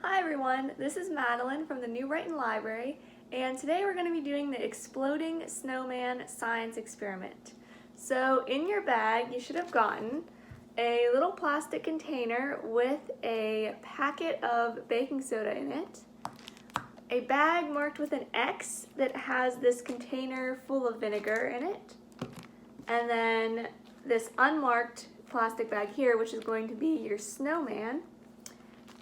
Hi everyone, this is Madeline from the New Brighton Library, and today we're going to be doing the Exploding Snowman Science Experiment. So in your bag you should have gotten a little plastic container with a packet of baking soda in it, a bag marked with an X that has this container full of vinegar in it, and then this unmarked plastic bag here, which is going to be your snowman.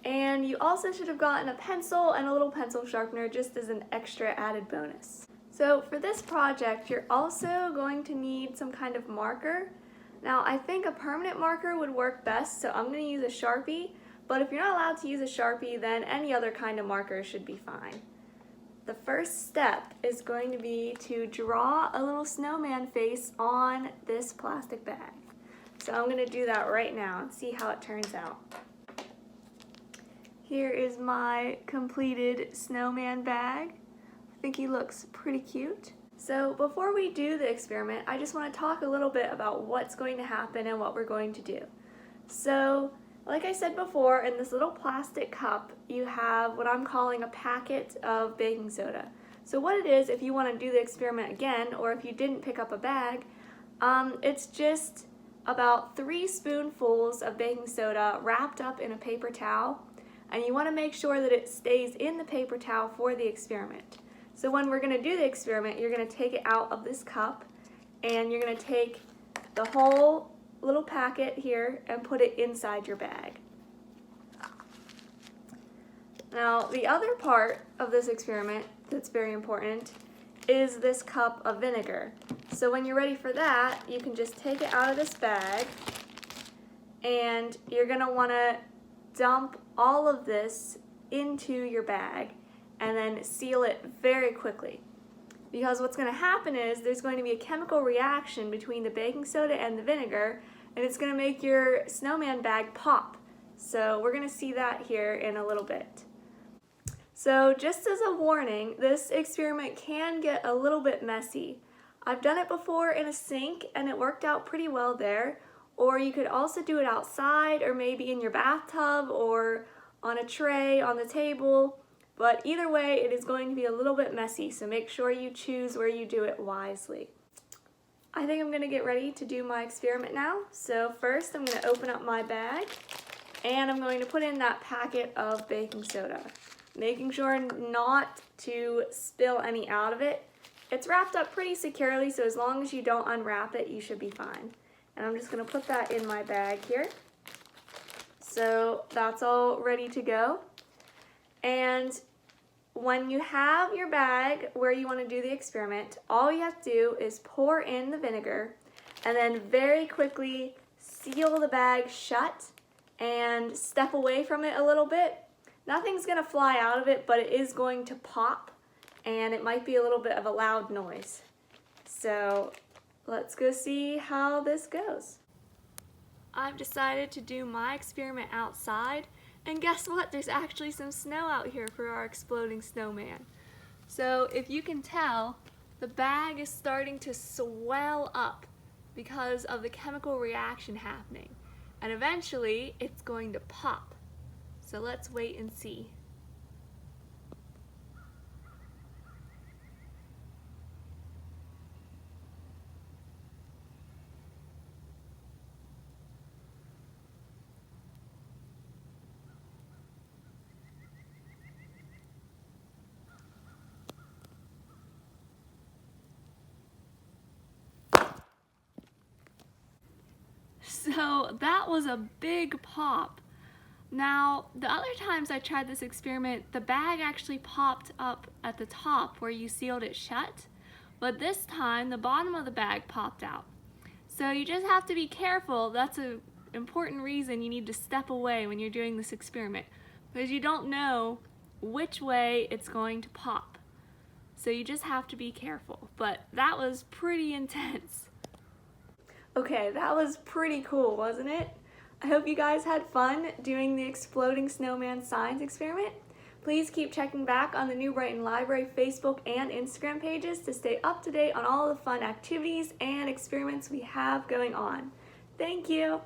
And you also should have gotten a pencil and a little pencil sharpener just as an extra added bonus. So for this project, you're also going to need some kind of marker. Now I think a permanent marker would work best, so I'm going to use a Sharpie, but if you're not allowed to use a Sharpie, then any other kind of marker should be fine. The first step is going to be to draw a little snowman face on this plastic bag. So I'm going to do that right now and see how it turns out. Here is my completed snowman bag. I think he looks pretty cute. So before we do the experiment, I just want to talk a little bit about what's going to happen and what we're going to do. So, like I said before, in this little plastic cup, you have what I'm calling a packet of baking soda. So what it is, if you want to do the experiment again, or if you didn't pick up a bag, it's just about 3 spoonfuls of baking soda wrapped up in a paper towel. And you want to make sure that it stays in the paper towel for the experiment. So when we're going to do the experiment, you're going to take it out of this cup and you're going to take the whole little packet here and put it inside your bag. Now the other part of this experiment that's very important is this cup of vinegar. So when you're ready for that, you can just take it out of this bag and you're going to want to dump all of this into your bag and then seal it very quickly. Because what's going to happen is there's going to be a chemical reaction between the baking soda and the vinegar, and it's going to make your snowman bag pop. So we're going to see that here in a little bit. So just as a warning, this experiment can get a little bit messy. I've done it before in a sink and it worked out pretty well there. Or you could also do it outside, or maybe in your bathtub, or on a tray on the table. But either way, it is going to be a little bit messy, so make sure you choose where you do it wisely. I think I'm going to get ready to do my experiment now. So first I'm going to open up my bag, and I'm going to put in that packet of baking soda, making sure not to spill any out of it. It's wrapped up pretty securely, so as long as you don't unwrap it, you should be fine. And I'm just going to put that in my bag here. So that's all ready to go. And when you have your bag where you want to do the experiment, all you have to do is pour in the vinegar and then very quickly seal the bag shut and step away from it a little bit. Nothing's going to fly out of it, but it is going to pop and it might be a little bit of a loud noise. So let's go see how this goes. I've decided to do my experiment outside, and guess what? There's actually some snow out here for our exploding snowman. So if you can tell, the bag is starting to swell up because of the chemical reaction happening, and eventually it's going to pop. So let's wait and see. So that was a big pop. Now, the other times I tried this experiment, the bag actually popped up at the top where you sealed it shut, but this time the bottom of the bag popped out. So you just have to be careful. That's an important reason you need to step away when you're doing this experiment, because you don't know which way it's going to pop. So you just have to be careful, but that was pretty intense. Okay, that was pretty cool, wasn't it? I hope you guys had fun doing the Exploding Snowman Science Experiment. Please keep checking back on the New Brighton Library Facebook and Instagram pages to stay up to date on all the fun activities and experiments we have going on. Thank you!